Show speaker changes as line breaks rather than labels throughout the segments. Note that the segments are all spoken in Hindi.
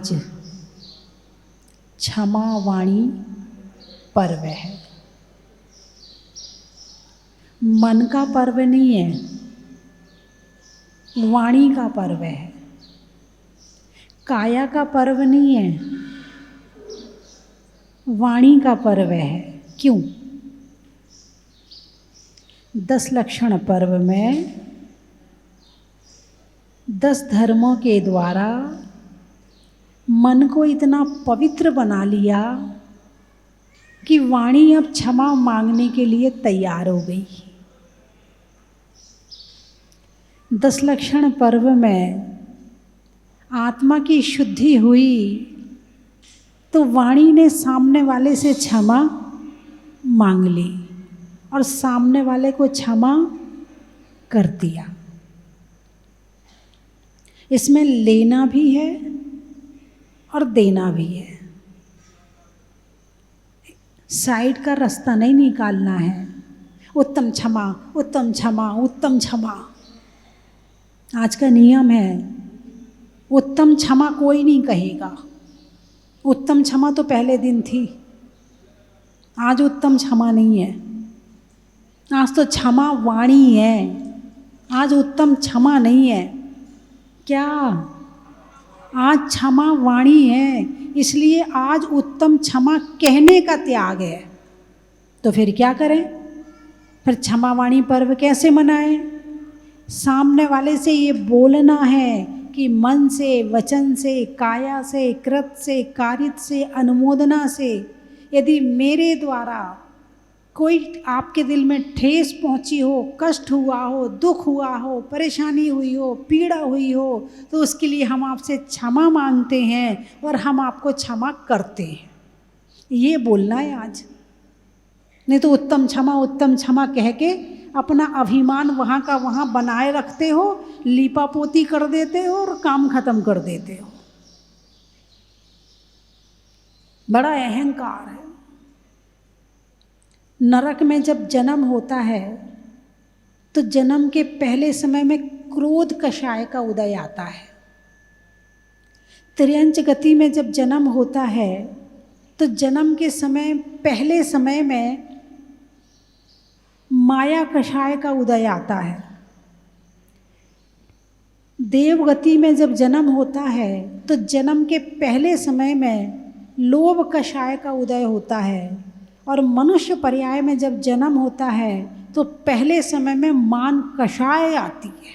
आज क्षमा वाणी पर्व है। मन का पर्व नहीं है, वाणी का पर्व है। काया का पर्व नहीं है, वाणी का पर्व है। क्यों? 10 लक्षण पर्व में 10 धर्मों के द्वारा मन को इतना पवित्र बना लिया कि वाणी अब क्षमा मांगने के लिए तैयार हो गई। 10 लक्षण पर्व में आत्मा की शुद्धि हुई तो वाणी ने सामने वाले से क्षमा मांग ली और सामने वाले को क्षमा कर दिया। इसमें लेना भी है और देना भी है। साइड का रास्ता नहीं निकालना है। उत्तम क्षमा, उत्तम क्षमा, उत्तम क्षमा। आज का नियम है, उत्तम क्षमा कोई नहीं कहेगा। उत्तम क्षमा तो पहले दिन थी, आज उत्तम क्षमा नहीं है। आज तो क्षमा वाणी है, आज उत्तम क्षमा नहीं है। क्या? आज क्षमा वाणी है, इसलिए आज उत्तम क्षमा कहने का त्याग है। तो फिर क्या करें? फिर क्षमा वाणी पर्व कैसे मनाएं? सामने वाले से ये बोलना है कि मन से, वचन से, काया से, कृत से, कारित से, अनुमोदना से यदि मेरे द्वारा कोई आपके दिल में ठेस पहुंची हो, कष्ट हुआ हो, दुख हुआ हो, परेशानी हुई हो, पीड़ा हुई हो, तो उसके लिए हम आपसे क्षमा मांगते हैं और हम आपको क्षमा करते हैं। ये बोलना है आज। नहीं तो उत्तम क्षमा कह के अपना अभिमान वहाँ का वहाँ बनाए रखते हो, लीपापोती कर देते हो और काम खत्म कर देते हो। बड़ा अहंकार है। नरक में जब जन्म होता है तो जन्म के पहले समय में क्रोध कषाय का उदय आता है। त्रियंच गति में जब जन्म होता है तो जन्म के समय पहले समय में माया कषाय का उदय आता है। देवगति में जब जन्म होता है तो जन्म के पहले समय में लोभ कषाय का उदय होता है। और मनुष्य पर्याय में जब जन्म होता है तो पहले समय में मान कषाय आती है।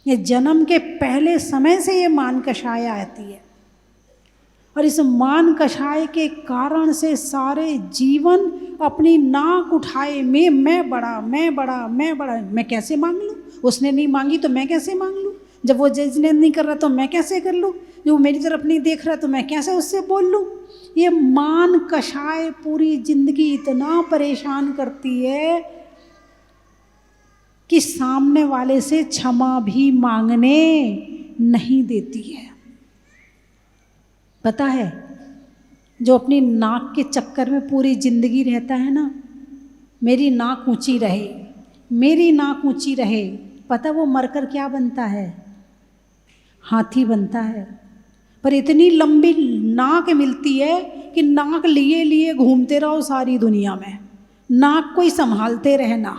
ये जन्म के पहले समय से ये मान कषाय आती है और इस मान कषाय के कारण से सारे जीवन अपनी नाक उठाए, मैं बड़ा, मैं बड़ा, मैं बड़ा। मैं कैसे मांग लूँ? उसने नहीं मांगी तो मैं कैसे मांग लूँ? जब वो जजने नहीं कर रहा तो मैं कैसे कर लूँ? जो मेरी तरफ नहीं देख रहा तो मैं कैसे उससे बोल लूँ? ये मान कषाय पूरी जिंदगी इतना परेशान करती है कि सामने वाले से क्षमा भी मांगने नहीं देती है। पता है, जो अपनी नाक के चक्कर में पूरी जिंदगी रहता है ना, मेरी नाक ऊंची रहे, मेरी नाक ऊंची रहे, पता वो मरकर क्या बनता है? हाथी बनता है। पर इतनी लंबी नाक मिलती है कि नाक लिए लिए घूमते रहो सारी दुनिया में, नाक को ही संभालते रहना।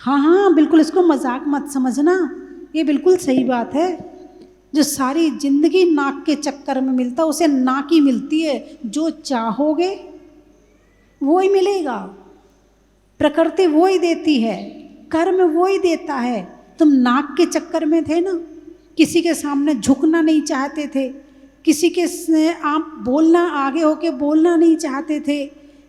हाँ हाँ, बिल्कुल इसको मजाक मत समझना, ये बिल्कुल सही बात है। जो सारी जिंदगी नाक के चक्कर में मिलता है उसे नाक ही मिलती है। जो चाहोगे वो ही मिलेगा, प्रकृति वो ही देती है, कर्म वो ही देता है। तुम नाक के चक्कर में थे ना, किसी के सामने झुकना नहीं चाहते थे, किसी के आप बोलना, आगे होके बोलना नहीं चाहते थे,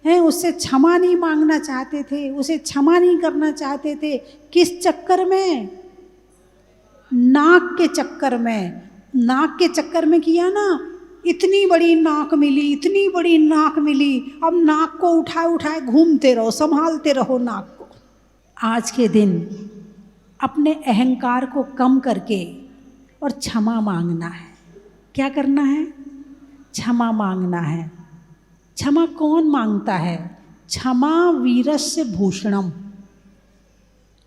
हैं, उससे क्षमा नहीं मांगना चाहते थे, उसे क्षमा नहीं करना चाहते थे। किस चक्कर में? नाक के चक्कर में। नाक के चक्कर में किया ना, इतनी बड़ी नाक मिली, इतनी बड़ी नाक मिली, अब नाक को उठाए उठाए घूमते रहो, संभालते रहो नाक को। आज के दिन अपने अहंकार को कम करके और क्षमा मांगना है। क्या करना है? क्षमा मांगना है। क्षमा कौन मांगता है? क्षमा वीरस्य भूषणम।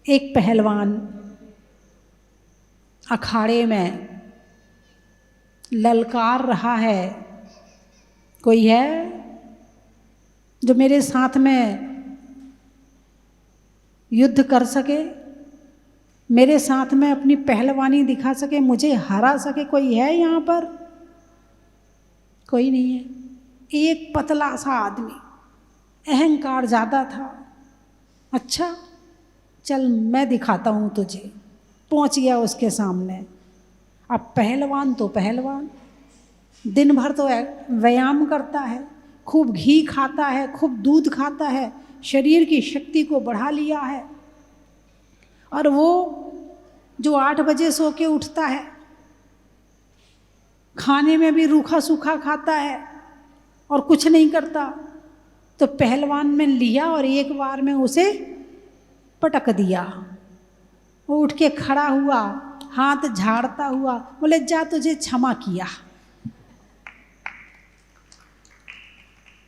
एक पहलवान अखाड़े में ललकार रहा है। कोई है जो मेरे साथ में युद्ध कर सके, मेरे साथ में अपनी पहलवानी दिखा सके, मुझे हरा सके? कोई है यहाँ पर? कोई नहीं है। एक पतला सा आदमी, अहंकार ज़्यादा था। अच्छा चल मैं दिखाता हूँ तुझे। पहुँच गया उसके सामने। अब पहलवान तो पहलवान, दिन भर तो व्यायाम करता है, खूब घी खाता है, खूब दूध खाता है, शरीर की शक्ति को बढ़ा लिया है। और वो जो 8 बजे सो के उठता है, खाने में भी रूखा सूखा खाता है और कुछ नहीं करता, तो पहलवान में लिया और एक बार में उसे पटक दिया। वो उठ के खड़ा हुआ, हाथ झाड़ता हुआ बोले, जा तुझे क्षमा किया।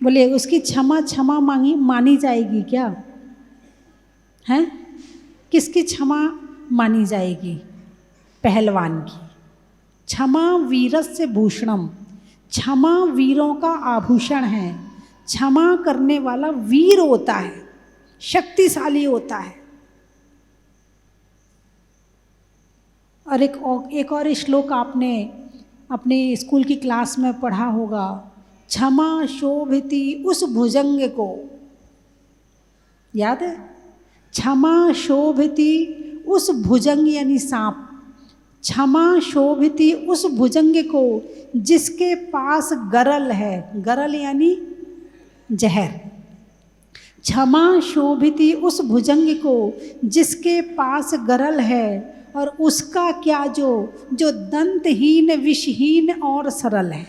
बोले उसकी क्षमा मानी जाएगी क्या? हैं? किसकी क्षमा मानी जाएगी? पहलवान की। क्षमा वीरस्य भूषणम, क्षमा वीरों का आभूषण है। क्षमा करने वाला वीर होता है, शक्तिशाली होता है। और एक और श्लोक आपने अपने स्कूल की क्लास में पढ़ा होगा, क्षमा शोभिति उस भुजंग को। याद है? क्षमा शोभिति उस भुजंग यानी सांप, क्षमा शोभिति उस भुजंग को जिसके पास गरल है। गरल यानी जहर। क्षमा शोभिति उस भुजंग को जिसके पास गरल है, और उसका क्या जो दंतहीन विषहीन और सरल है।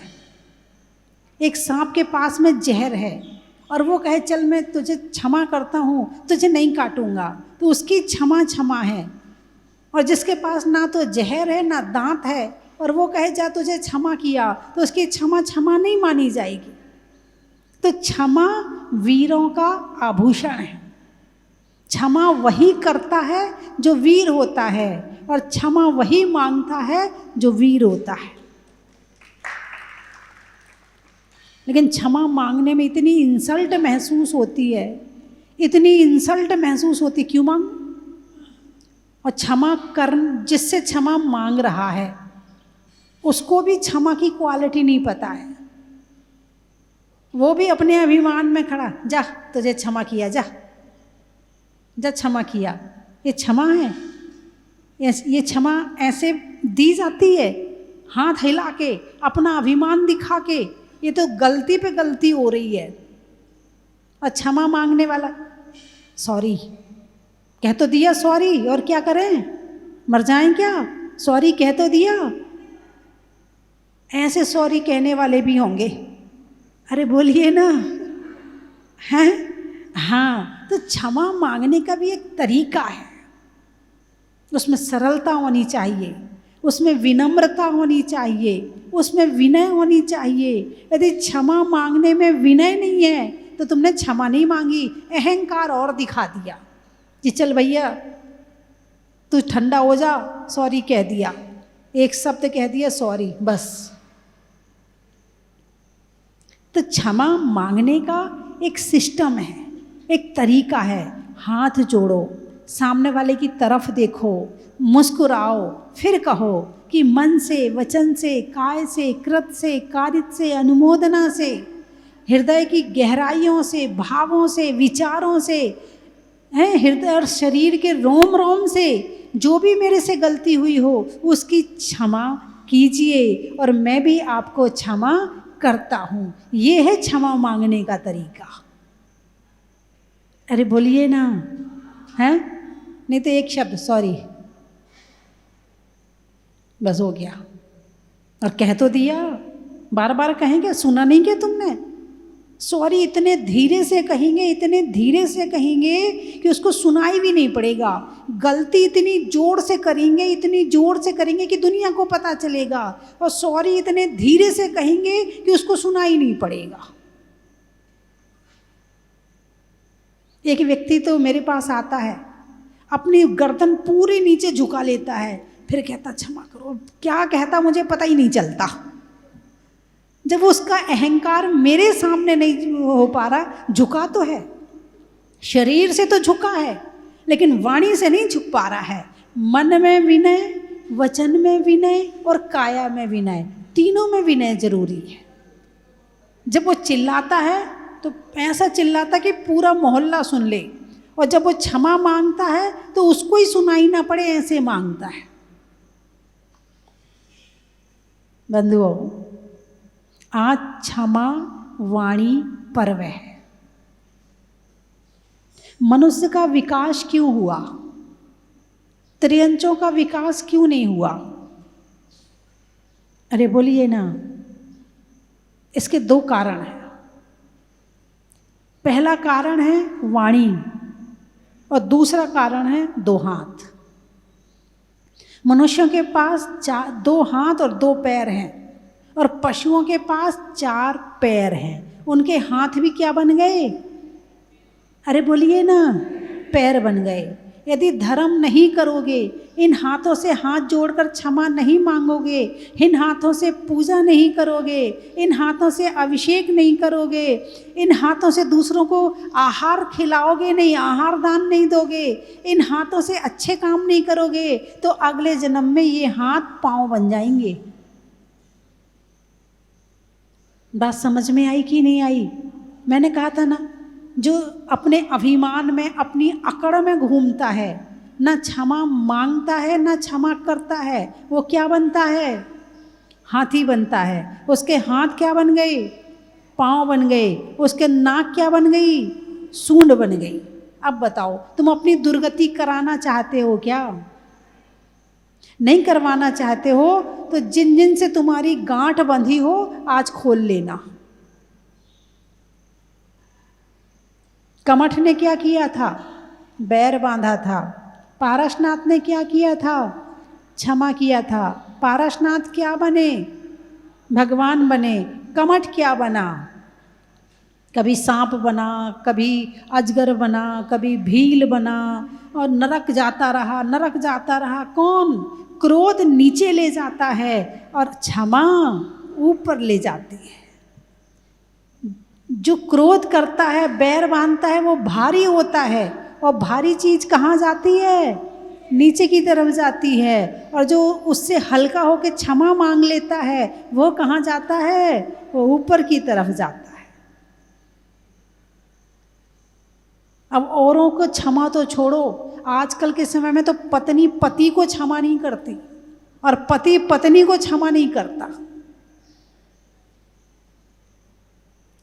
एक सांप के पास में जहर है और वो कहे चल मैं तुझे क्षमा करता हूँ, तुझे नहीं काटूंगा, तो उसकी क्षमा है। और जिसके पास ना तो जहर है ना दांत है और वो कहे जा तुझे क्षमा किया, तो उसकी क्षमा नहीं मानी जाएगी। तो क्षमा वीरों का आभूषण है। क्षमा वही करता है जो वीर होता है, और क्षमा वही मांगता है जो वीर होता है। लेकिन क्षमा मांगने में इतनी इंसल्ट महसूस होती है, इतनी इंसल्ट महसूस होती, क्यों मांग? और क्षमा कर, जिससे क्षमा मांग रहा है उसको भी क्षमा की क्वालिटी नहीं पता है। वो भी अपने अभिमान में खड़ा, जा तुझे क्षमा किया, जा क्षमा किया। ये क्षमा है? ये क्षमा ऐसे दी जाती है हाथ हिला के, अपना अभिमान दिखा के? ये तो गलती पे गलती हो रही है। और क्षमा मांगने वाला सॉरी कह तो दिया, सॉरी, और क्या करें, मर जाएं क्या? सॉरी कह तो दिया। ऐसे सॉरी कहने वाले भी होंगे, अरे बोलिए ना, हैं? हाँ, तो क्षमा मांगने का भी एक तरीका है। उसमें सरलता होनी चाहिए, उसमें विनम्रता होनी चाहिए, उसमें विनय होनी चाहिए। यदि क्षमा मांगने में विनय नहीं है तो तुमने क्षमा नहीं मांगी, अहंकार और दिखा दिया कि चल भैया तू ठंडा हो जा, सॉरी कह दिया, एक शब्द कह दिया सॉरी, बस। तो क्षमा मांगने का एक सिस्टम है, एक तरीका है। हाथ जोड़ो, सामने वाले की तरफ देखो, मुस्कुराओ, फिर कहो कि मन से, वचन से, काय से, कृत से, कारित से, अनुमोदना से, हृदय की गहराइयों से, भावों से, विचारों से, हैं, हृदय और शरीर के रोम रोम से जो भी मेरे से गलती हुई हो उसकी क्षमा कीजिए, और मैं भी आपको क्षमा करता हूँ। ये है क्षमा मांगने का तरीका। अरे बोलिए ना, हैं? नहीं तो एक शब्द सॉरी, बस हो गया। और कह तो दिया, बार बार कहेंगे, सुना नहीं क्या तुमने? सॉरी इतने धीरे से कहेंगे, इतने धीरे से कहेंगे कि उसको सुनाई भी नहीं पड़ेगा। गलती इतनी जोर से करेंगे, इतनी जोर से करेंगे कि दुनिया को पता चलेगा, और सॉरी इतने धीरे से कहेंगे कि उसको सुनाई नहीं पड़ेगा। एक व्यक्ति तो मेरे पास आता है, अपनी गर्दन पूरी नीचे झुका लेता है, फिर कहता क्षमा करो, क्या कहता मुझे पता ही नहीं चलता। जब उसका अहंकार मेरे सामने नहीं हो पा रहा, झुका तो है, शरीर से तो झुका है लेकिन वाणी से नहीं झुक पा रहा है। मन में विनय, वचन में विनय और काया में विनय, तीनों में विनय जरूरी है। जब वो चिल्लाता है तो ऐसा चिल्लाता कि पूरा मोहल्ला सुन ले, और जब वो क्षमा मांगता है तो उसको ही सुनाई ना पड़े, ऐसे मांगता है। बंधुओं, आज क्षमा वाणी पर्व है। मनुष्य का विकास क्यों हुआ? त्रियंचों का विकास क्यों नहीं हुआ? अरे बोलिए ना। इसके दो कारण हैं। पहला कारण है वाणी और दूसरा कारण है दो हाथ। मनुष्यों के पास दो हाथ और दो पैर हैं, और पशुओं के पास 4 पैर हैं। उनके हाथ भी क्या बन गए? अरे बोलिए ना, पैर बन गए। यदि धर्म नहीं करोगे, इन हाथों से हाथ जोड़कर क्षमा नहीं मांगोगे, इन हाथों से पूजा नहीं करोगे, इन हाथों से अभिषेक नहीं करोगे, इन हाथों से दूसरों को आहार खिलाओगे नहीं, आहार दान नहीं दोगे, इन हाथों से अच्छे काम नहीं करोगे, तो अगले जन्म में ये हाथ पांव बन जाएंगे। बात समझ में आई कि नहीं आई? मैंने कहा था ना, जो अपने अभिमान में, अपनी अकड़ में घूमता है, ना क्षमा मांगता है ना क्षमा करता है, वो क्या बनता है? हाथी बनता है। उसके हाथ क्या बन गए? पाँव बन गए। उसके नाक क्या बन गई? सूंड बन गई। अब बताओ, तुम अपनी दुर्गति कराना चाहते हो क्या? नहीं करवाना चाहते हो तो जिन जिन से तुम्हारी गांठ बंधी हो आज खोल लेना। कमठ ने क्या किया था? बैर बांधा था। पारसनाथ ने क्या किया था? क्षमा किया था। पारसनाथ क्या बने? भगवान बने। कमठ क्या बना? कभी सांप बना, कभी अजगर बना, कभी भील बना, और नरक जाता रहा, नरक जाता रहा। कौन? क्रोध नीचे ले जाता है और क्षमा ऊपर ले जाती है। जो क्रोध करता है, बैर बांधता है, वो भारी होता है, और भारी चीज कहाँ जाती है? नीचे की तरफ जाती है। और जो उससे हल्का होकर क्षमा मांग लेता है, वो कहाँ जाता है? वो ऊपर की तरफ जाता है। अब औरों को क्षमा तो छोड़ो, आजकल के समय में तो पत्नी पति को क्षमा नहीं करती और पति पत्नी को क्षमा नहीं करता,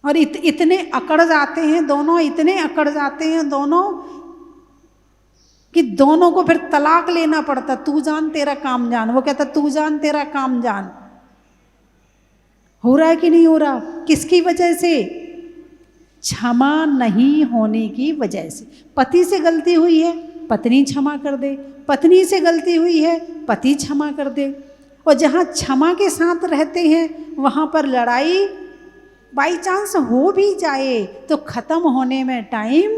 और इतने अकड़ जाते हैं दोनों, इतने अकड़ जाते हैं दोनों कि दोनों को फिर तलाक लेना पड़ता। तू जान तेरा काम जान, वो कहता तू जान तेरा काम जान। हो रहा है कि नहीं हो रहा? किसकी वजह से? क्षमा नहीं होने की वजह से। पति से गलती हुई है, पत्नी क्षमा कर दे। पत्नी से गलती हुई है, पति क्षमा कर दे। और जहाँ क्षमा के साथ रहते हैं वहाँ पर लड़ाई बाई चांस हो भी जाए तो ख़त्म होने में टाइम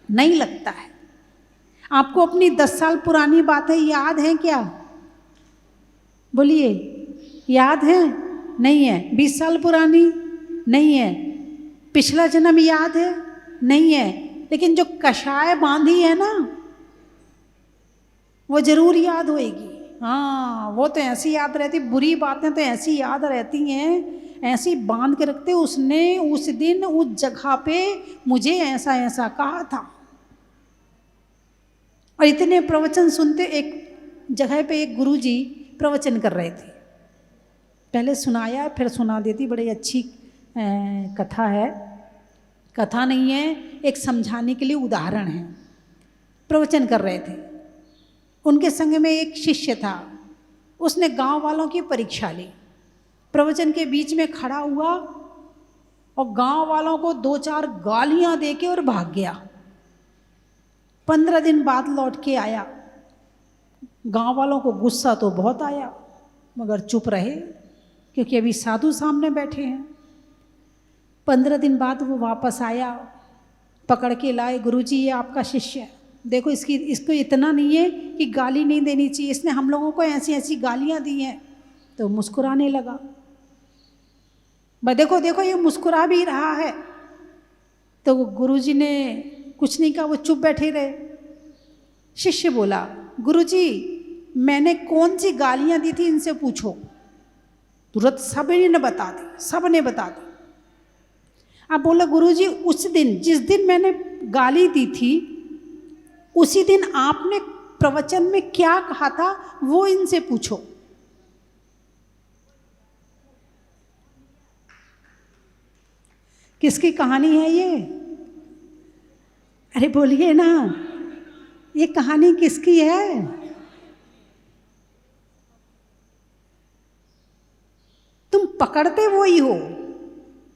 नहीं लगता है। आपको अपनी 10 साल पुरानी बातें याद हैं क्या? बोलिए, याद है? नहीं है। 20 साल पुरानी नहीं है। पिछला जन्म याद है? नहीं है। लेकिन जो कषाय बांधी है ना, वो जरूर याद होएगी। हाँ, वो तो ऐसी याद रहती, बुरी बातें तो ऐसी याद रहती हैं, ऐसी बांध के रखते। उसने उस दिन उस जगह पे मुझे ऐसा ऐसा कहा था। और इतने प्रवचन सुनते। एक जगह पे एक गुरुजी प्रवचन कर रहे थे, पहले सुनाया फिर सुना देती। बड़ी अच्छी कथा है। कथा नहीं है, एक समझाने के लिए उदाहरण है। प्रवचन कर रहे थे, उनके संग में एक शिष्य था। उसने गांव वालों की परीक्षा ली। प्रवचन के बीच में खड़ा हुआ और गांव वालों को 2-4 गालियां देके और भाग गया। 15 दिन बाद लौट के आया। गांव वालों को गुस्सा तो बहुत आया, मगर चुप रहे क्योंकि अभी साधु सामने बैठे हैं। 15 दिन बाद वो वापस आया, पकड़ के लाए, गुरुजी ये आपका शिष्य है, देखो इसको इतना नहीं है कि गाली नहीं देनी चाहिए, इसने हम लोगों को ऐसी ऐसी गालियां दी हैं। तो मुस्कुराने लगा। देखो देखो ये मुस्कुरा भी रहा है। तो गुरुजी ने कुछ नहीं कहा, वो चुप बैठे रहे। शिष्य बोला, गुरुजी मैंने कौन सी गालियां दी थी इनसे पूछो। तुरंत सबने ने बता दी, सबने बता दी। अब बोला, गुरुजी उस दिन जिस दिन मैंने गाली दी थी उसी दिन आपने प्रवचन में क्या कहा था वो इनसे पूछो। किसकी कहानी है ये? अरे बोलिए ना, ये कहानी किसकी है? तुम पकड़ते वो ही हो।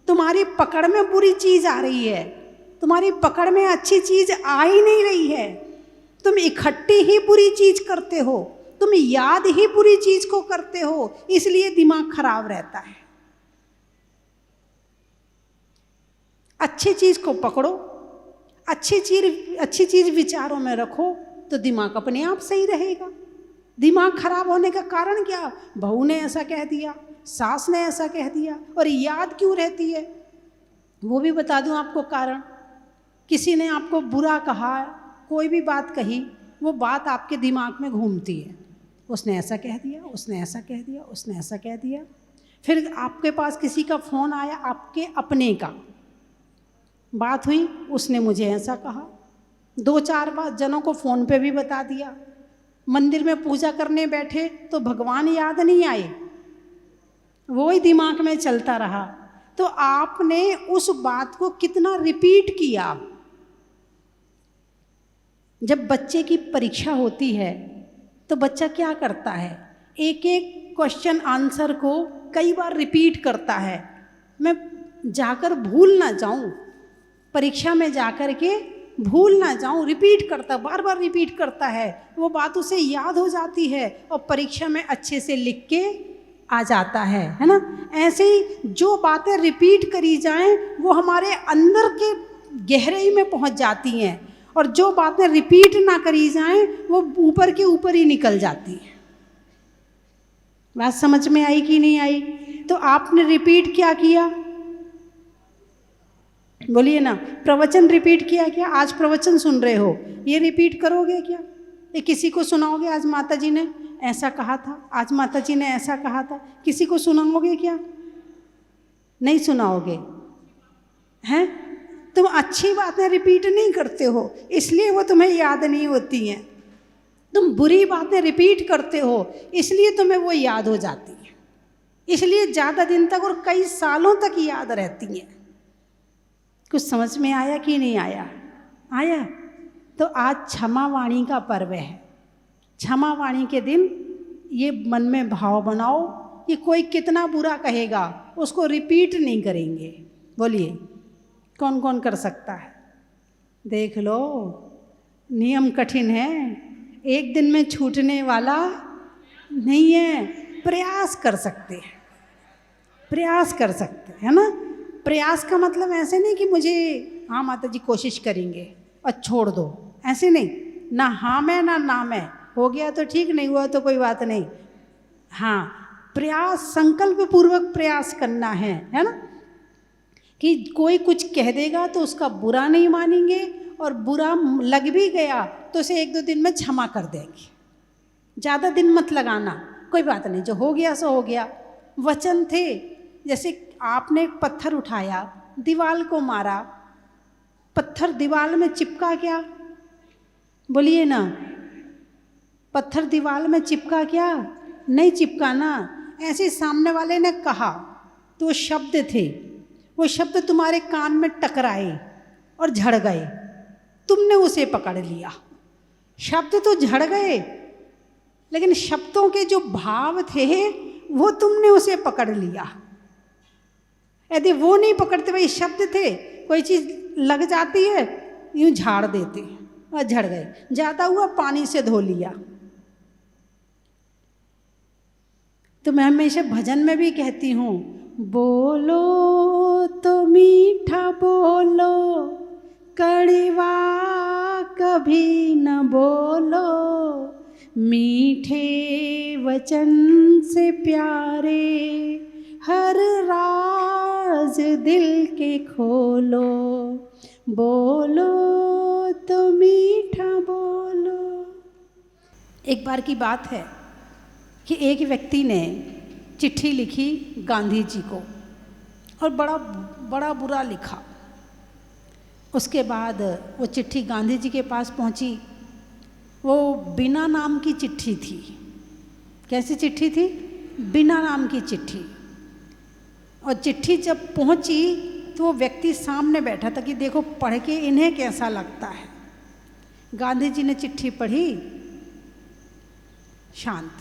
तुम्हारी पकड़ में बुरी चीज आ रही है, तुम्हारी पकड़ में अच्छी चीज आ ही नहीं रही है। तुम इकट्ठी ही बुरी चीज करते हो, तुम याद ही बुरी चीज को करते हो, इसलिए दिमाग खराब रहता है। अच्छी चीज को पकड़ो, अच्छी चीज विचारों में रखो तो दिमाग अपने आप सही रहेगा। दिमाग खराब होने का कारण क्या? बहू ने ऐसा कह दिया, सास ने ऐसा कह दिया, और याद क्यों रहती है वो भी बता दूं आपको कारण। किसी ने आपको बुरा कहा, कोई भी बात कही, वो बात आपके दिमाग में घूमती है। उसने ऐसा कह दिया, उसने ऐसा कह दिया, उसने ऐसा कह दिया। फिर आपके पास किसी का फ़ोन आया, आपके अपने का, बात हुई, उसने मुझे ऐसा कहा। 2-4 बार जनों को फ़ोन पे भी बता दिया। मंदिर में पूजा करने बैठे तो भगवान याद नहीं आए, वो ही दिमाग में चलता रहा। तो आपने उस बात को कितना रिपीट किया। जब बच्चे की परीक्षा होती है तो बच्चा क्या करता है? एक एक क्वेश्चन आंसर को कई बार रिपीट करता है। मैं जाकर भूल ना जाऊं, परीक्षा में जाकर के भूल ना जाऊं, रिपीट करता, बार बार रिपीट करता है। वो बात उसे याद हो जाती है और परीक्षा में अच्छे से लिख के आ जाता है ना। ऐसे ही जो बातें रिपीट करी जाएं वो हमारे अंदर के गहराई में पहुंच जाती हैं, और जो बातें रिपीट ना करी जाएं वो ऊपर के ऊपर ही निकल जाती हैं। बात समझ में आई कि नहीं आई? तो आपने रिपीट क्या किया? बोलिए ना, प्रवचन रिपीट किया क्या? आज प्रवचन सुन रहे हो, ये रिपीट करोगे क्या? ये किसी को सुनाओगे, आज माता जी ने ऐसा कहा था, आज माता जी ने ऐसा कहा था, किसी को सुनाओगे क्या? नहीं सुनाओगे हैं? तुम अच्छी बातें रिपीट नहीं करते हो, इसलिए वो तुम्हें याद नहीं होती हैं। तुम बुरी बातें रिपीट करते हो, इसलिए तुम्हें वो याद हो जाती है, इसलिए ज़्यादा दिन तक और कई सालों तक याद रहती हैं। कुछ समझ में आया कि नहीं आया? आया? तो आज क्षमा वाणी का पर्व है। क्षमा वाणी के दिन ये मन में भाव बनाओ कि कोई कितना बुरा कहेगा उसको रिपीट नहीं करेंगे। बोलिए, कौन कौन कर सकता है? देख लो, नियम कठिन है, एक दिन में छूटने वाला नहीं है। प्रयास कर सकते हैं, प्रयास कर सकते हैं ना। प्रयास का मतलब ऐसे नहीं कि मुझे हाँ माता जी कोशिश करेंगे और छोड़ दो, ऐसे नहीं। ना हाँ में ना में, हो गया तो ठीक, नहीं हुआ तो कोई बात नहीं। हाँ, प्रयास, संकल्प पूर्वक प्रयास करना है ना। कि कोई कुछ कह देगा तो उसका बुरा नहीं मानेंगे, और बुरा लग भी गया तो उसे 1-2 दिन में क्षमा कर देंगे। ज़्यादा दिन मत लगाना, कोई बात नहीं, जो हो गया सो हो गया। वचन थे, जैसे आपने पत्थर उठाया, दीवार को मारा, पत्थर दीवार में चिपका क्या? बोलिए ना, पत्थर दीवार में चिपका क्या? नहीं चिपका ना। ऐसे सामने वाले ने कहा तो वो शब्द थे, वो शब्द तुम्हारे कान में टकराए और झड़ गए, तुमने उसे पकड़ लिया। शब्द तो झड़ गए, लेकिन शब्दों के जो भाव थे वो तुमने उसे पकड़ लिया। यदि वो नहीं पकड़ते, भाई शब्द थे, कोई चीज़ लग जाती है, यूं झाड़ देते और झड़ गए। ज़्यादा हुआ पानी से धो लिया। तो मैं हमेशा भजन में भी कहती हूँ, बोलो तो मीठा बोलो, कड़वा कभी न बोलो, मीठे वचन से प्यारे हर राह राज दिल के खोलो, बोलो तो मीठा बोलो। एक बार की बात है कि एक व्यक्ति ने चिट्ठी लिखी गांधी जी को और बड़ा बड़ा बुरा लिखा। उसके बाद वो चिट्ठी गांधी जी के पास पहुंची। वो बिना नाम की चिट्ठी थी। कैसी चिट्ठी थी? बिना नाम की चिट्ठी। और चिट्ठी जब पहुंची तो वो व्यक्ति सामने बैठा था कि देखो पढ़ के इन्हें कैसा लगता है। गांधी जी ने चिट्ठी पढ़ी, शांत।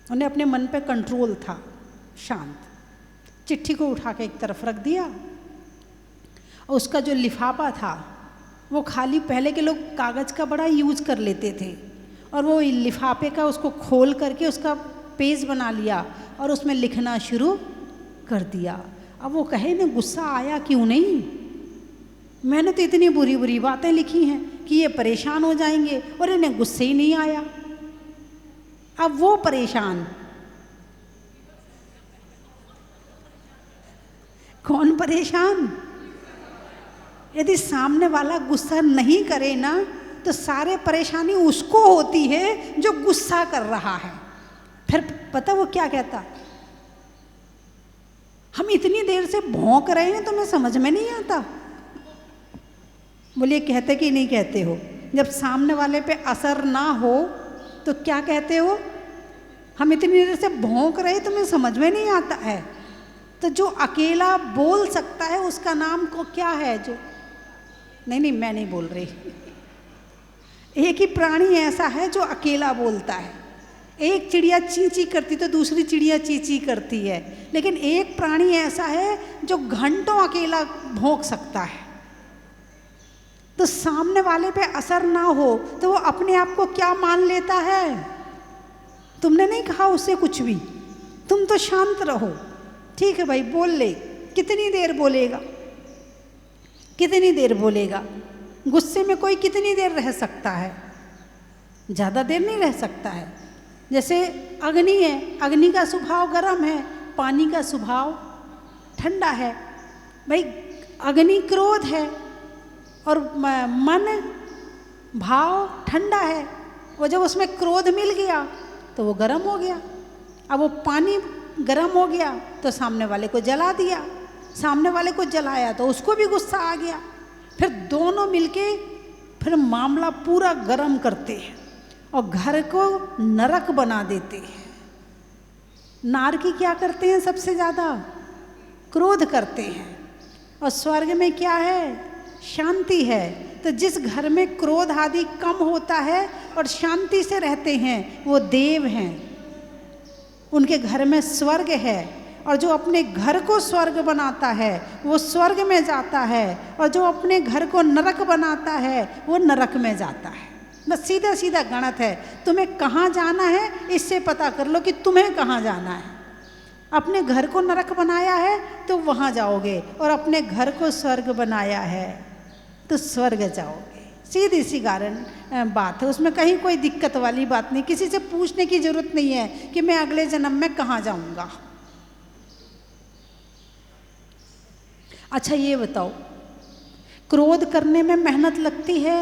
उन्हें अपने मन पे कंट्रोल था, शांत। चिट्ठी को उठा के एक तरफ रख दिया और उसका जो लिफाफा था वो खाली, पहले के लोग कागज़ का बड़ा यूज कर लेते थे, और वो लिफाफे का उसको खोल करके उसका पेज बना लिया और उसमें लिखना शुरू कर दिया। अब वो कहे ना गुस्सा आया क्यों नहीं, मैंने तो इतनी बुरी बुरी बातें लिखी हैं कि ये परेशान हो जाएंगे, और इन्हें गुस्से ही नहीं आया। अब वो परेशान, कौन परेशान? यदि सामने वाला गुस्सा नहीं करे ना तो सारे परेशानी उसको होती है जो गुस्सा कर रहा है। फिर पता वो क्या कहता, हम इतनी देर से भौंक रहे हैं तुम्हें समझ में नहीं आता। बोलिए कहते कि नहीं कहते हो? जब सामने वाले पे असर ना हो तो क्या कहते हो? हम इतनी देर से भौंक रहे तुम्हें समझ में नहीं आता है। तो जो अकेला बोल सकता है उसका नाम को क्या है? जो नहीं मैं नहीं बोल रही। एक ही प्राणी ऐसा है जो अकेला बोलता है। एक चिड़िया ची ची करती तो दूसरी चिड़िया ची ची करती है, लेकिन एक प्राणी ऐसा है जो घंटों अकेला भौंक सकता है। तो सामने वाले पे असर ना हो तो वो अपने आप को क्या मान लेता है? तुमने नहीं कहा उससे कुछ भी, तुम तो शांत रहो। ठीक है भाई बोल ले, कितनी देर बोलेगा? कितनी देर बोलेगा? गुस्से में कोई कितनी देर रह सकता है? ज़्यादा देर नहीं रह सकता है। जैसे अग्नि है, अग्नि का स्वभाव गर्म है, पानी का स्वभाव ठंडा है। भाई अग्नि क्रोध है और मन भाव ठंडा है। वो जब उसमें क्रोध मिल गया तो वो गर्म हो गया। अब वो पानी गर्म हो गया तो सामने वाले को जला दिया, सामने वाले को जलाया तो उसको भी गुस्सा आ गया। फिर दोनों मिलके फिर मामला पूरा गर्म करते हैं और घर को नरक बना देते हैं। नारकी क्या करते हैं? सबसे ज़्यादा क्रोध करते हैं। और स्वर्ग में क्या है? शांति है। तो जिस घर में क्रोध आदि कम होता है और शांति से रहते हैं वो देव हैं, उनके घर में स्वर्ग है। और जो अपने घर को स्वर्ग बनाता है वो स्वर्ग में जाता है, और जो अपने घर को नरक बनाता है वो नरक में जाता है। बस सीधा सीधा गणित है। तुम्हें कहाँ जाना है इससे पता कर लो कि तुम्हें कहाँ जाना है। अपने घर को नरक बनाया है तो वहाँ जाओगे, और अपने घर को स्वर्ग बनाया है तो स्वर्ग जाओगे। सीधी सी कारण बात है, उसमें कहीं कोई दिक्कत वाली बात नहीं। किसी से पूछने की जरूरत नहीं है कि मैं अगले जन्म में कहाँ जाऊँगा। अच्छा ये बताओ, क्रोध करने में मेहनत लगती है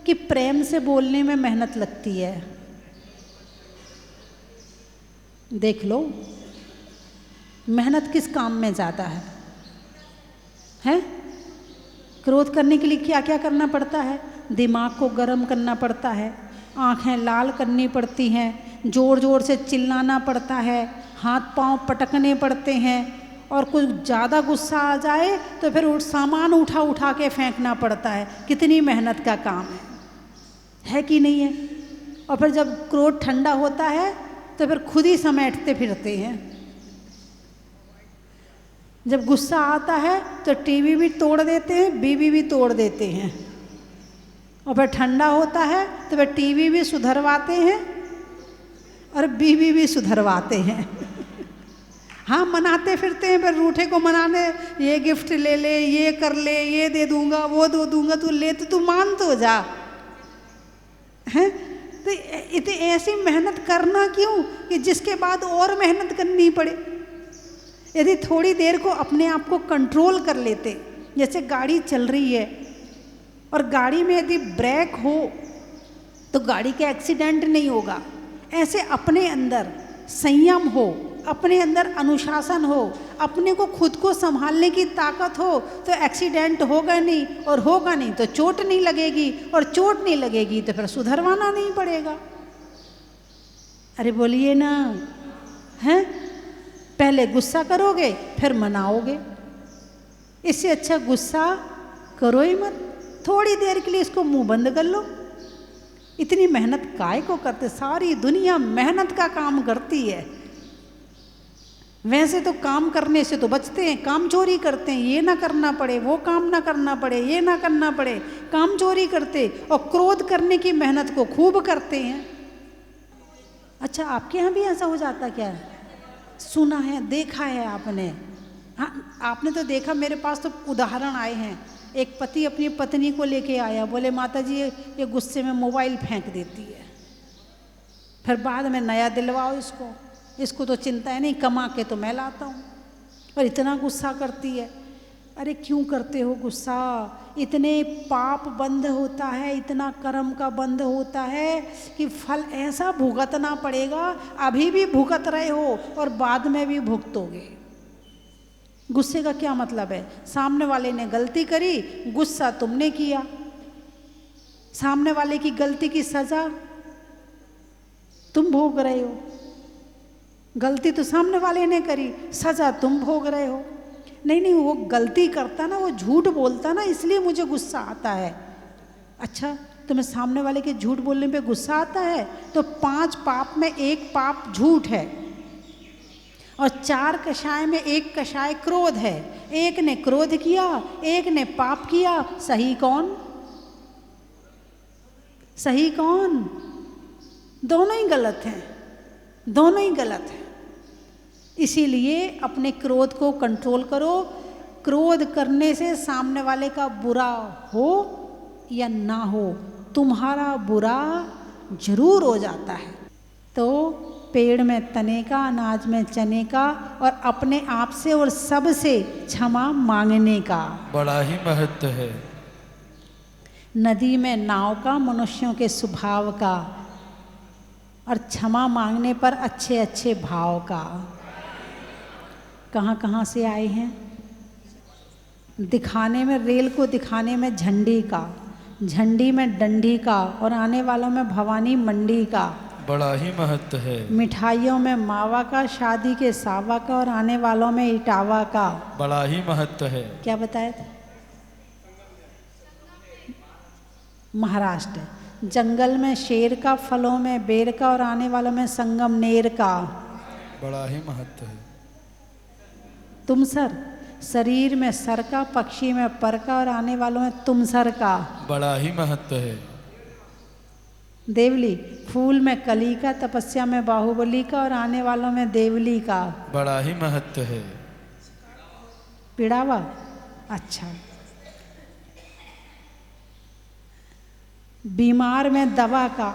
कि प्रेम से बोलने में मेहनत लगती है? देख लो, मेहनत किस काम में ज़्यादा है? हैं? क्रोध करने के लिए क्या क्या करना पड़ता है? दिमाग को गर्म करना पड़ता है, आँखें लाल करनी पड़ती हैं, ज़ोर ज़ोर से चिल्लाना पड़ता है, हाथ पांव पटकने पड़ते हैं, और कुछ ज़्यादा गुस्सा आ जाए तो फिर सामान उठा उठा के फेंकना पड़ता है। कितनी मेहनत का काम है कि नहीं है? और फिर जब क्रोध ठंडा होता है तो फिर खुद ही समेटते फिरते हैं। जब गुस्सा आता है तो टीवी भी तोड़ देते हैं, बीवी भी तोड़ देते हैं, और फिर ठंडा होता है तो फिर टीवी भी सुधरवाते हैं और बीवी भी सुधरवाते हैं। हाँ मनाते फिरते हैं, फिर रूठे को मनाने, ये गिफ्ट ले ले, ये कर ले, ये दे दूंगा, वो दे दूंगा, तू ले तो तू मान तो जा। हैं? तो इतनी ऐसी मेहनत करना क्यों कि जिसके बाद और मेहनत करनी पड़े? यदि थोड़ी देर को अपने आप को कंट्रोल कर लेते, जैसे गाड़ी चल रही है और गाड़ी में यदि ब्रेक हो तो गाड़ी का एक्सीडेंट नहीं होगा, ऐसे अपने अंदर संयम हो, अपने अंदर अनुशासन हो, अपने को खुद को संभालने की ताकत हो तो एक्सीडेंट होगा नहीं, और होगा नहीं तो चोट नहीं लगेगी, और चोट नहीं लगेगी तो फिर सुधरवाना नहीं पड़ेगा। अरे बोलिए ना, हैं? पहले गुस्सा करोगे फिर मनाओगे, इससे अच्छा गुस्सा करो ही मत, थोड़ी देर के लिए इसको मुंह बंद कर लो। इतनी मेहनत काय को करते, सारी दुनिया मेहनत का काम करती है। वैसे तो काम करने से तो बचते हैं, काम चोरी करते हैं, ये ना करना पड़े, वो काम ना करना पड़े, ये ना करना पड़े, काम चोरी करते, और क्रोध करने की मेहनत को खूब करते हैं। अच्छा, आपके यहाँ भी ऐसा हो जाता क्या है? सुना है, देखा है आपने? हाँ, आपने तो देखा, मेरे पास तो उदाहरण आए हैं। एक पति अपनी पत्नी को लेके आया, बोले माता जी ये गुस्से में मोबाइल फेंक देती है, फिर बाद में नया दिलवाओ इसको, इसको तो चिंता है नहीं, कमा के तो मैं लाता हूँ, और इतना गुस्सा करती है। अरे क्यों करते हो गुस्सा? इतने पाप बंद होता है, इतना कर्म का बंद होता है कि फल ऐसा भुगतना पड़ेगा, अभी भी भुगत रहे हो और बाद में भी भुगतोगे। गुस्से का क्या मतलब है? सामने वाले ने गलती करी, गुस्सा तुमने किया, सामने वाले की गलती की सजा तुम भोग रहे हो। गलती तो सामने वाले ने करी, सजा तुम भोग रहे हो। नहीं नहीं, वो गलती करता ना, वो झूठ बोलता ना, इसलिए मुझे गुस्सा आता है। अच्छा, तुम्हें सामने वाले के झूठ बोलने पे गुस्सा आता है? तो 5 पाप में एक पाप झूठ है, और 4 कषाय में एक कषाय क्रोध है। एक ने क्रोध किया, एक ने पाप किया, सही कौन? सही कौन? दोनों ही गलत हैं, दोनों ही गलत हैं। इसीलिए अपने क्रोध को कंट्रोल करो। क्रोध करने से सामने वाले का बुरा हो या ना हो, तुम्हारा बुरा जरूर हो जाता है। तो पेड़ में तने का, अनाज में चने का, और अपने आप से और सब से क्षमा मांगने का
बड़ा ही महत्व है।
नदी में नाव का, मनुष्यों के स्वभाव का, और क्षमा मांगने पर अच्छे अच्छे भाव का। कहाँ कहाँ से आए हैं? दिखाने में, रेल को दिखाने में झंडी का, झंडी में डंडी का, और आने वालों में भवानी मंडी का।
बड़ा ही महत्व है।
मिठाइयों में मावा का, शादी के सावा का, और आने वालों में इटावा का।
बड़ा ही महत्व है।
क्या बताया था? महाराष्ट्र। जंगल में शेर का, फलों में बेर का, और आने वालों में संगमनेर का।
बड़ा ही महत्व है।
तुम सर, शरीर में सर का, पक्षी में पर का, और आने वालों में तुम सर का।
बड़ा ही महत्व है।
देवली। फूल में कली का, तपस्या में बाहुबली का, और आने वालों में देवली का।
बड़ा ही महत्व है।
पिड़ावा। अच्छा। बीमार में दवा का,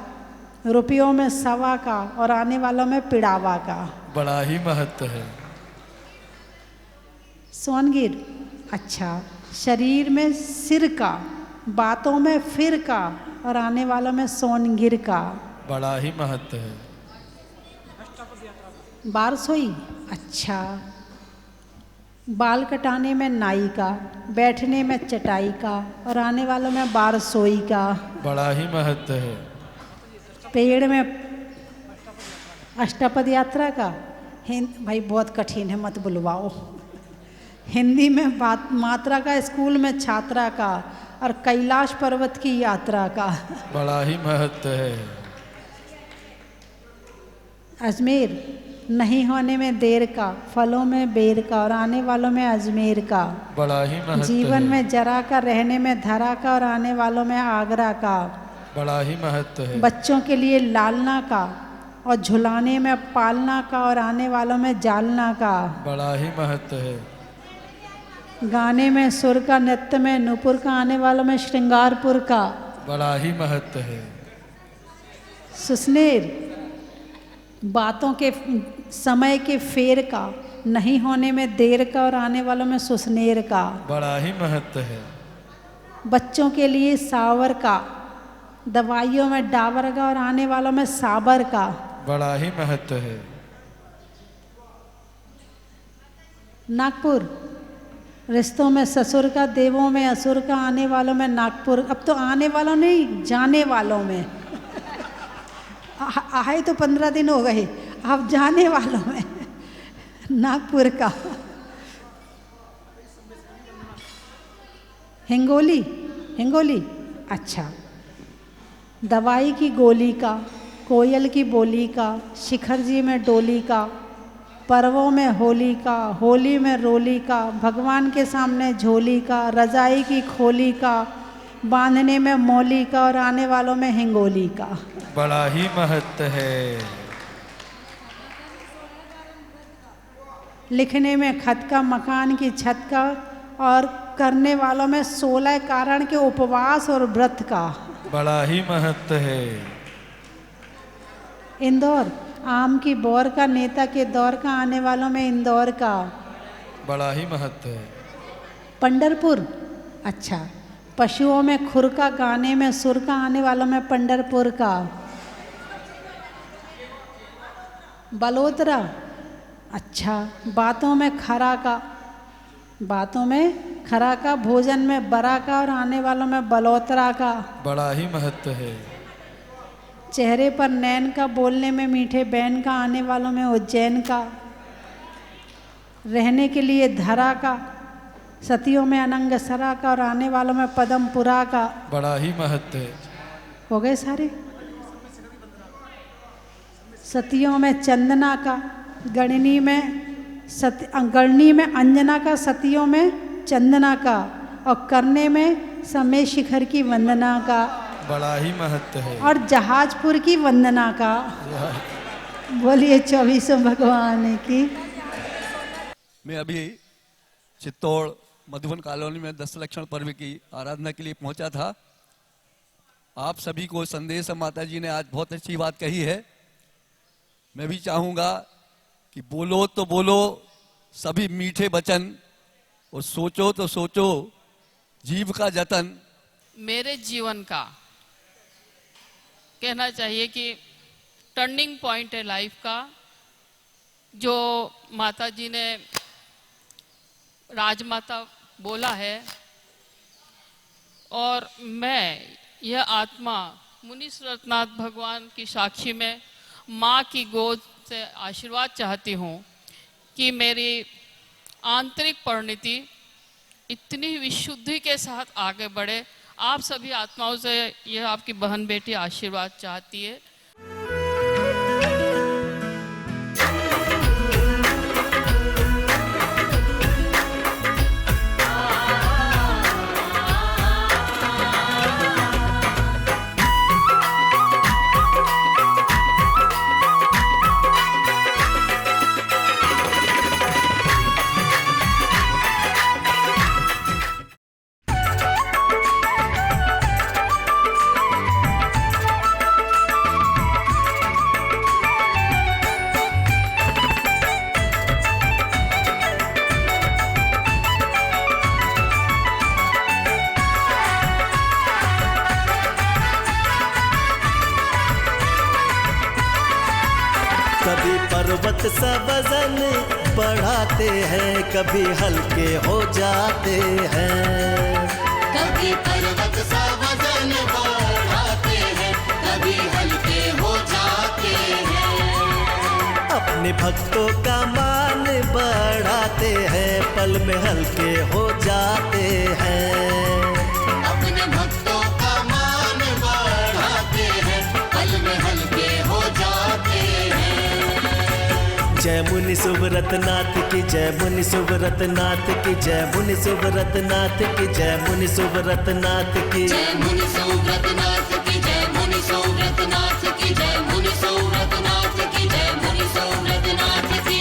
रुपयों में सवा का, और आने वालों में पिड़ावा का।
बड़ा ही महत्व है।
सोनगिर। अच्छा। शरीर में सिर का, बातों में फिर का, और आने वालों में सोनगिर का।
बड़ा ही महत्व है।
बारसोई। अच्छा। बाल कटाने में नाई का, बैठने में चटाई का, और आने वालों में बारसोई का।
बड़ा ही महत्व है।
पेड़ में अष्टपद यात्रा का। भाई बहुत कठिन है, मत बुलवाओ। हिंदी में बात मात्रा का, स्कूल में छात्रा का, और कैलाश पर्वत की यात्रा का।
बड़ा ही महत्व है।
अजमेर। नहीं होने में देर का, फलों में बेर का, और आने वालों में अजमेर का।
बड़ा ही महत्व
जीवन
है।
में जरा का, रहने में धरा का, और आने वालों में आगरा का।
बड़ा ही महत्व है।
बच्चों के लिए लालना का, और झुलाने में पालना का, और आने वालों में जालना का।
बड़ा ही महत्व है।
गाने में सुर का, नृत्य में नूपुर का, आने वालों में श्रृंगारपुर का।
बड़ा ही महत्व है।
सुसनेर। बातों के समय के फेर का, नहीं होने में देर का और आने वालों में सुसनेर का।
बड़ा ही महत्व है।
बच्चों के लिए सावर का, दवाइयों में डाबर का और आने वालों में साबर का।
बड़ा ही महत्व है।
नागपुर, रिश्तों में ससुर का, देवों में असुर का, आने वालों में नागपुर। अब तो आने वालों नहीं, जाने वालों में आए तो 15 दिन हो गए, अब जाने वालों में नागपुर का। हिंगोली, हिंगोली, अच्छा। दवाई की गोली का, कोयल की बोली का, शिखर जी में डोली का, पर्वों में होली का, होली में रोली का, भगवान के सामने झोली का, रजाई की खोली का, बांधने में मौली का और आने वालों में हिंगोली का।
बड़ा ही महत्व है।
लिखने में खत का, मकान की छत का और करने वालों में 16 कारण के उपवास और व्रत का।
बड़ा ही महत्व है।
इंदौर, आम की बौर का, नेता के दौर का, आने वालों में इंदौर का।
बड़ा ही महत्व है।
पंढरपुर, अच्छा। पशुओं में खुर का, गाने में सुर का, आने वालों में पंढरपुर का। बलोतरा, अच्छा। बातों में खरा का, बातों में खरा का, भोजन में बरा का और आने वालों में बलोतरा का।
बड़ा ही महत्व है।
चेहरे पर नैन का, बोलने में मीठे बैन का, आने वालों में उज्जैन का। रहने के लिए धरा का, सतियों में अनंग सरा का और आने वालों में पदमपुरा का।
बड़ा ही महत्व है।
हो गए सारे। सतियों में चंदना का, गणनी में गणनी में अंजना का, सतियों में चंदना का और करने में समय शिखर की वंदना का।
बड़ा ही महत्व है।
और जहाजपुर की वंदना का। बोलिए 24 भगवान की।
मैं अभी चित्तौड़ मधुबन कॉलोनी में 10 लक्षण पर्व की आराधना के लिए पहुंचा था। आप सभी को संदेश माता जी ने आज बहुत अच्छी बात कही है। मैं भी चाहूंगा कि बोलो तो बोलो सभी मीठे वचन और सोचो तो सोचो जीव का जतन।
मेरे जीवन का कहना चाहिए कि टर्निंग पॉइंट है लाइफ का, जो माता जी ने राजमाता बोला है। और मैं यह आत्मा मुनि सुरतनाथ भगवान की साक्षी में माँ की गोद से आशीर्वाद चाहती हूँ कि मेरी आंतरिक परिणति इतनी विशुद्धि के साथ आगे बढ़े। आप सभी आत्माओं से यह आपकी बहन बेटी आशीर्वाद चाहती है।
कभी पर्वत सा वजन बढ़ाते हैं, कभी हल्के हो जाते हैं।
कभी पर्वत सा वजन बढ़ाते हैं, कभी हल्के हो जाते हैं।
अपने भक्तों का मान बढ़ाते हैं, पल में हल्के हो जाते हैं।
अपने भक्तों का मान बढ़ाते हैं, पल में हल्के हो जाते हैं।
जय मुनि सुब्रत नाथ की, जय मुनि सुब्रत नाथ की, जय मुनि सुब्रत नाथ की, जय मुनि सुब्रत नाथ की।
जय मुनि सुब्रत नाथ की, जय मुनि सुब्रत नाथ की, जय मुनि सुब्रत नाथ की, जय मुनि सुब्रत नाथ की।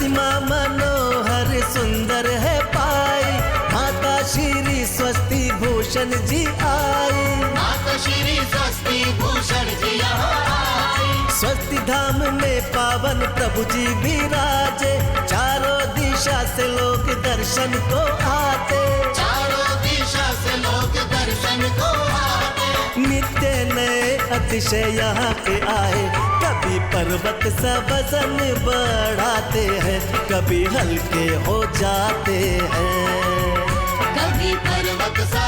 प्रतिमा मनोहर सुंदर है पाई, माता श्री स्वस्ति भूषण जी आई।
माता श्री स्वस्ति भूषण जी यहाँ आई।
स्वस्ति धाम में पावन प्रभु जी विराजे, चारों दिशा से लोग दर्शन को आते।
चारों दिशा से लोग दर्शन को आते।
नित्य नए अतिशय यहाँ पे आए, कभी पर्वत सा वजन बढ़ाते हैं, कभी हल्के हो जाते हैं।
कभी पर्वत सा